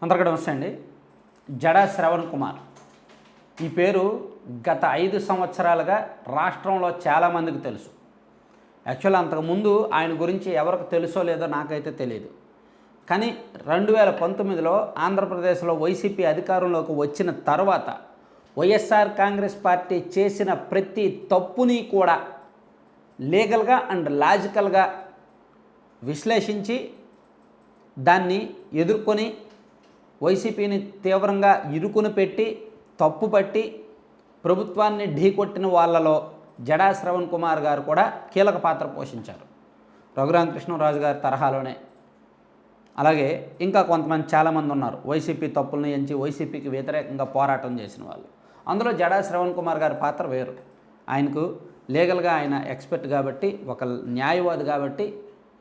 అందరికీ నమస్తే అండి. జడా శ్రవణ్ కుమార్ ఈ పేరు గత 5 సంవత్సరాలుగా రాష్ట్రంలో చాలామందికి తెలుసు. యాక్చువల్ అంతకుముందు ఆయన గురించి ఎవరికి తెలుసో లేదో నాకైతే తెలియదు. కానీ 2019లో ఆంధ్రప్రదేశ్లో వైసీపీ అధికారంలోకి వచ్చిన తర్వాత వైఎస్ఆర్ కాంగ్రెస్ పార్టీ చేసిన ప్రతి తప్పుని కూడా లీగల్గా అండ్ లాజికల్గా విశ్లేషించి దాన్ని ఎదుర్కొని వైసీపీని తీవ్రంగా ఇరుకుని పెట్టి తప్పుపట్టి ప్రభుత్వాన్ని ఢీకొట్టిన వాళ్ళలో జడా శ్రవణ్ కుమార్ గారు కూడా కీలక పాత్ర పోషించారు. రఘురామకృష్ణరాజు గారి తరహాలోనే. అలాగే ఇంకా కొంతమంది చాలామంది ఉన్నారు వైసీపీ తప్పులను ఎంచి వైసీపీకి వ్యతిరేకంగా పోరాటం చేసిన వాళ్ళు. అందులో జడా శ్రవణ్ కుమార్ గారి పాత్ర వేరు. ఆయనకు లీగల్గా ఆయన ఎక్స్పర్ట్ కాబట్టి, ఒక న్యాయవాది కాబట్టి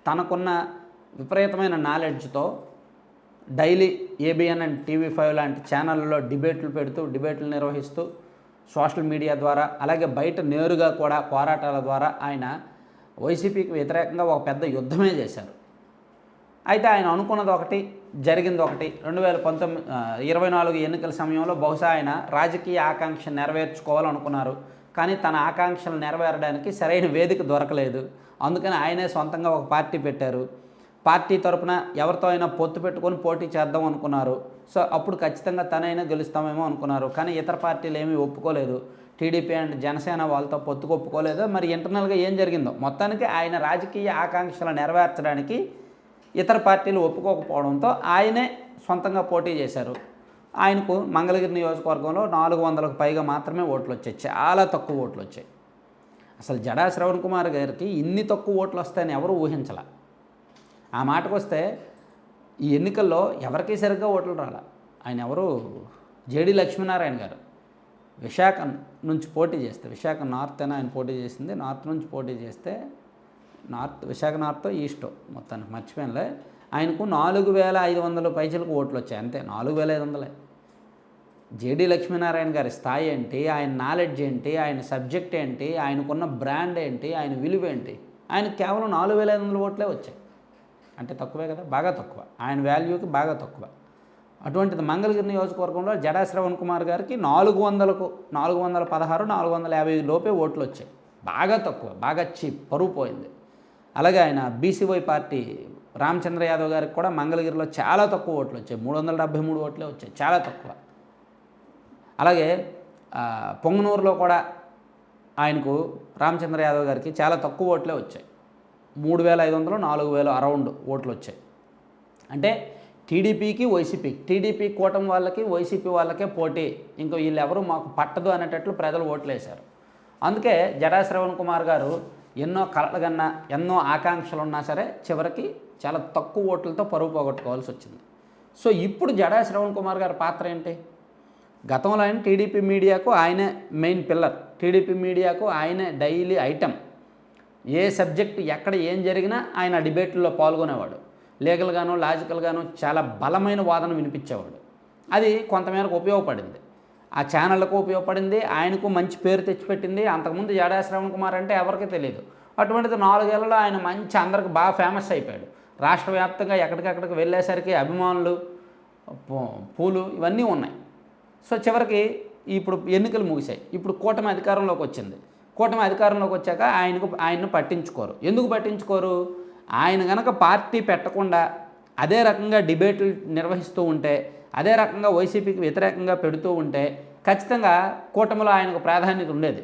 తనకున్న విపరీతమైన నాలెడ్జ్తో డైలీ ఏబిఎన్ అండ్ టీవీ5 లాంటి ఛానళ్ళలో డిబేట్లు నిర్వహిస్తూ సోషల్ మీడియా ద్వారా అలాగే బయట నేరుగా కూడా పోరాటాల ద్వారా ఆయన వైసీపీకి వ్యతిరేకంగా ఒక పెద్ద యుద్ధమే చేశారు. అయితే ఆయన అనుకున్నది ఒకటి, జరిగింది ఒకటి. 2024 ఎన్నికల సమయంలో బహుశా ఆయన రాజకీయ ఆకాంక్ష నెరవేర్చుకోవాలనుకున్నారు. కానీ తన ఆకాంక్షలు నెరవేరడానికి సరైన వేదిక దొరకలేదు. అందుకని ఆయనే సొంతంగా ఒక పార్టీ పెట్టారు. పార్టీ తరపున ఎవరితో అయినా పొత్తు పెట్టుకొని పోటీ చేద్దాం అనుకున్నారు. సో అప్పుడు ఖచ్చితంగా తనైనా గెలుస్తామేమో అనుకున్నారు. కానీ ఇతర పార్టీలు ఏమీ ఒప్పుకోలేదు. టీడీపీ అండ్ జనసేన వాళ్ళతో పొత్తుకు ఒప్పుకోలేదు. మరి ఇంటర్నల్గా ఏం జరిగిందో మొత్తానికి ఆయన రాజకీయ ఆకాంక్షలు నెరవేర్చడానికి ఇతర పార్టీలు ఒప్పుకోకపోవడంతో ఆయనే సొంతంగా పోటీ చేశారు. ఆయనకు మంగళగిరి నియోజకవర్గంలో 400కు పైగా మాత్రమే ఓట్లు వచ్చాయి. చాలా తక్కువ ఓట్లు వచ్చాయి. అసలు జడా శ్రవణ్ కుమార్ గారికి ఇన్ని తక్కువ ఓట్లు వస్తాయని ఎవరూ ఊహించలే. ఆ మాటకు వస్తే ఈ ఎన్నికల్లో ఎవరికీ సరిగ్గా ఓట్లు రాలా. ఆయన ఎవరు, జేడి లక్ష్మీనారాయణ గారు విశాఖ నుంచి పోటీ చేస్తే, విశాఖ నార్త్ అయినా ఆయన పోటీ చేసింది, నార్త్ నుంచి పోటీ చేస్తే విశాఖ నార్త్ ఈస్ట్ మొత్తానికి మర్చిపోయినలే, ఆయనకు 4500 పైచలకు ఓట్లు వచ్చాయి. అంతే, 4500. జేడి లక్ష్మీనారాయణ గారి స్థాయి ఏంటి, ఆయన నాలెడ్జ్ ఏంటి, ఆయన సబ్జెక్ట్ ఏంటి, ఆయనకున్న బ్రాండ్ ఏంటి, ఆయన విలువ ఏంటి, ఆయనకు కేవలం 4500 ఓట్లే వచ్చాయి. అంటే తక్కువే కదా, బాగా తక్కువ. ఆయన వాల్యూకి బాగా తక్కువ. అటువంటిది మంగళగిరి నియోజకవర్గంలో జడా శ్రవణ్ కుమార్ గారికి 400కు 416, 450 లోపే ఓట్లు వచ్చాయి. బాగా తక్కువ, బాగా చీప్, పరువు పోయింది. అలాగే ఆయన బీసీవై పార్టీ రామచంద్ర యాదవ్ గారికి కూడా మంగళగిరిలో చాలా తక్కువ ఓట్లు వచ్చాయి. 373 ఓట్లే వచ్చాయి, చాలా తక్కువ. అలాగే పొంగనూరులో కూడా ఆయనకు రామచంద్ర యాదవ్ గారికి చాలా తక్కువ ఓట్లే వచ్చాయి. 3500, 4000 అరౌండ్ ఓట్లు వచ్చాయి. అంటే టీడీపీకి వైసీపీకి, టీడీపీ కూటమి వాళ్ళకి వైసీపీ వాళ్ళకే పోటీ, ఇంకో వీళ్ళెవరూ మాకు పట్టదు అనేటట్లు ప్రజలు ఓట్లు వేశారు. అందుకే జడా శ్రవణ్ కుమార్ గారు ఎన్నో కలలుగన్నా, ఎన్నో ఆకాంక్షలు ఉన్నా సరే చివరికి చాలా తక్కువ ఓట్లతో పరువు పోగొట్టుకోవాల్సి వచ్చింది. సో ఇప్పుడు జడా శ్రవణ్ కుమార్ గారి పాత్ర ఏంటి? గతంలో ఆయన టీడీపీ మీడియాకు ఆయనే మెయిన్ పిల్లర్, టీడీపీ మీడియాకు ఆయనే డైలీ ఐటెం. ఏ సబ్జెక్ట్ ఎక్కడ ఏం జరిగినా ఆయన డిబేట్లో పాల్గొనేవాడు. లీగల్గాను లాజికల్గాను చాలా బలమైన వాదన వినిపించేవాడు. అది కొంతమేరకు ఉపయోగపడింది, ఆ ఛానళ్లకు ఉపయోగపడింది, ఆయనకు మంచి పేరు తెచ్చిపెట్టింది. అంతకుముందు జడా శ్రవణ్ కుమార్ అంటే ఎవరికీ తెలియదు. అటువంటిది 4 ఏళ్లలో ఆయన మంచి అందరికి బాగా ఫేమస్ అయిపోయాడు. రాష్ట్ర వ్యాప్తంగా ఎక్కడికక్కడికి వెళ్ళేసరికి అభిమానులు, పూలు ఇవన్నీ ఉన్నాయి. సో చివరికి ఇప్పుడు ఎన్నికలు ముగిశాయి. ఇప్పుడు కూటమి అధికారంలోకి వచ్చింది. కూటమి అధికారంలోకి వచ్చాక ఆయన్ను పట్టించుకోరు. ఎందుకు పట్టించుకోరు? ఆయన కనుక పార్టీ పెట్టకుండా అదే రకంగా డిబేట్లు నిర్వహిస్తూ ఉంటే, అదే రకంగా వైసీపీకి వ్యతిరేకంగా పెడుతూ ఉంటే ఖచ్చితంగా కూటమిలో ఆయనకు ప్రాధాన్యత ఉండేది.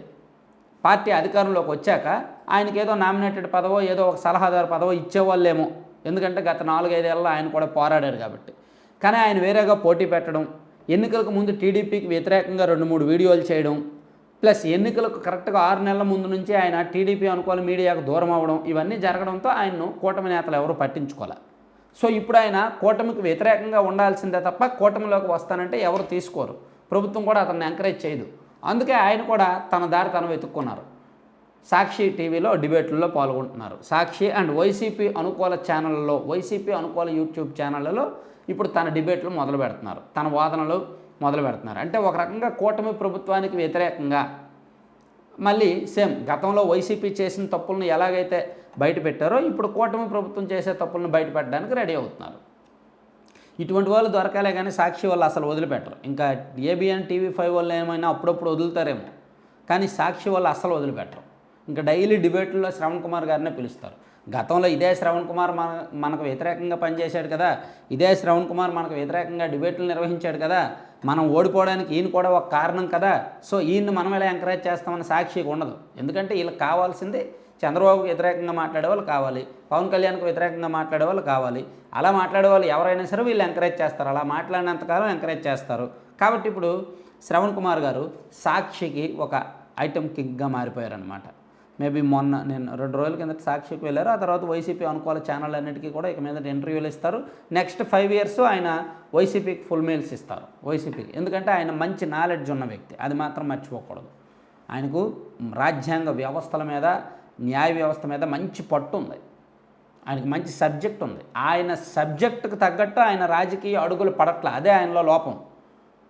పార్టీ అధికారంలోకి వచ్చాక ఆయనకి ఏదో నామినేటెడ్ పదవో ఏదో ఒక సలహాదారు పదవో ఇచ్చేవాళ్ళేమో, ఎందుకంటే గత 4-5 ఏళ్ళలో ఆయన కూడా పోరాడారు కాబట్టి. కానీ ఆయన వేరేగా పోటీ పెట్టడం, ఎన్నికలకు ముందు టీడీపీకి వ్యతిరేకంగా 2-3 వీడియోలు చేయడం, ప్లస్ ఎన్నికలకు కరెక్ట్గా 6 నెలల ముందు నుంచి ఆయన టీడీపీ అనుకూల మీడియాకు దూరం అవ్వడం, ఇవన్నీ జరగడంతో ఆయన్ను కూటమి నేతలు ఎవరు పట్టించుకోవాలి. సో ఇప్పుడు ఆయన కూటమికి వ్యతిరేకంగా ఉండాల్సిందే తప్ప కూటమిలోకి వస్తానంటే ఎవరు తీసుకోరు. ప్రభుత్వం కూడా అతన్ని ఎంకరేజ్ చేయదు. అందుకే ఆయన కూడా తన దారి తను వెతుక్కున్నారు. సాక్షి టీవీలో డిబేట్లలో పాల్గొంటున్నారు. సాక్షి అండ్ వైసీపీ అనుకూల ఛానళ్ళలో, వైసీపీ అనుకూల యూట్యూబ్ ఛానళ్ళలో ఇప్పుడు తన డిబేట్లు మొదలు పెడుతున్నారు, తన వాదనలు మొదలు పెడుతున్నారు. అంటే ఒక రకంగా కూటమి ప్రభుత్వానికి వ్యతిరేకంగా మళ్ళీ సేమ్ గతంలో వైసీపీ చేసిన తప్పులను ఎలాగైతే బయట పెట్టారో ఇప్పుడు కూటమి ప్రభుత్వం చేసే తప్పులను బయట పెట్టడానికి రెడీ అవుతున్నారు. ఇటువంటి వాళ్ళు దొరకాలే కానీ సాక్షి వాళ్ళు అసలు వదిలిపెట్టరు. ఇంకా ఏబిఎన్ టీవీ5 వాళ్ళు ఏమైనా అప్పుడప్పుడు వదులుతారేమో, కానీ సాక్షి వాళ్ళు అస్సలు వదిలిపెట్టరు. ఇంకా డైలీ డిబేట్లలో శ్రవణ్ కుమార్ గారినే పిలుస్తారు. గతంలో ఇదే శ్రవణ్ కుమార్ మనకు వ్యతిరేకంగా పనిచేశాడు కదా, ఇదే శ్రవణ్ కుమార్ మనకు వ్యతిరేకంగా డిబేట్లు నిర్వహించాడు కదా, మనం ఓడిపోవడానికి ఈయన కూడా ఒక కారణం కదా, సో ఈయన్ని మనం ఎలా ఎంకరేజ్ చేస్తామని సాక్షికి ఉండదు. ఎందుకంటే వీళ్ళకి కావాల్సింది చంద్రబాబుకి వ్యతిరేకంగా మాట్లాడే వాళ్ళు కావాలి, పవన్ కళ్యాణ్కి వ్యతిరేకంగా మాట్లాడే వాళ్ళు కావాలి. అలా మాట్లాడే వాళ్ళు ఎవరైనా సరే వీళ్ళు ఎంకరేజ్ చేస్తారు, అలా మాట్లాడినంతకాలం ఎంకరేజ్ చేస్తారు. కాబట్టి ఇప్పుడు శ్రవణ్ కుమార్ గారు సాక్షికి ఒక ఐటమ్ కిక్గా మారిపోయారనమాట. మేబీ మొన్న నేను 2 రోజుల కిందట సాక్షికి వెళ్ళారు, ఆ తర్వాత వైసీపీ అనుకూల ఛానల్ అన్నిటికీ కూడా ఇక మీద ఇంటర్వ్యూలు ఇస్తారు. నెక్స్ట్ 5 years ఆయన వైసీపీకి ఫుల్ మీల్స్ ఇస్తారు వైసీపీకి. ఎందుకంటే ఆయన మంచి నాలెడ్జ్ ఉన్న వ్యక్తి, అది మాత్రం మర్చిపోకూడదు. ఆయనకు రాజ్యాంగ వ్యవస్థల మీద, న్యాయ వ్యవస్థ మీద మంచి పట్టు ఉంది, ఆయనకు మంచి సబ్జెక్ట్ ఉంది. ఆయన సబ్జెక్టుకు తగ్గట్టు ఆయన రాజకీయ అడుగులు పడట్ల, అదే ఆయనలో లోపం.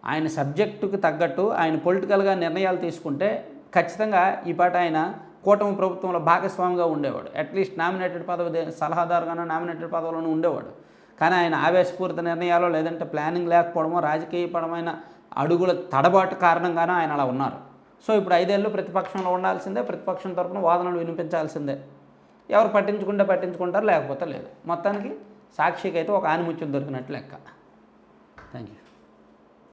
ఆయన సబ్జెక్టుకు తగ్గట్టు ఆయన పొలిటికల్గా నిర్ణయాలు తీసుకుంటే ఖచ్చితంగా ఈ పాట ఆయన కూటమి ప్రభుత్వంలో భాగస్వామిగా ఉండేవాడు. అట్లీస్ట్ నామినేటెడ్ పదవి సలహాదారుగానో నామినేటెడ్ పదవిలోనూ ఉండేవాడు. కానీ ఆయన ఆవేశపూరిత నిర్ణయాలు లేదంటే ప్లానింగ్ లేకపోవడమో, రాజకీయపరమైన అడుగుల తడబాటు కారణంగానో ఆయన అలా ఉన్నారు. సో ఇప్పుడు 5 ఏళ్ళు ప్రతిపక్షంలో ఉండాల్సిందే, ప్రతిపక్షం తరపున వాదనలు వినిపించాల్సిందే. ఎవరు పట్టించుకుంటే పట్టించుకుంటారు, లేకపోతే లేదు. మొత్తానికి సాక్షికి అయితే ఒక ఆనిముత్యం దొరికినట్లు లెక్క. Thank you.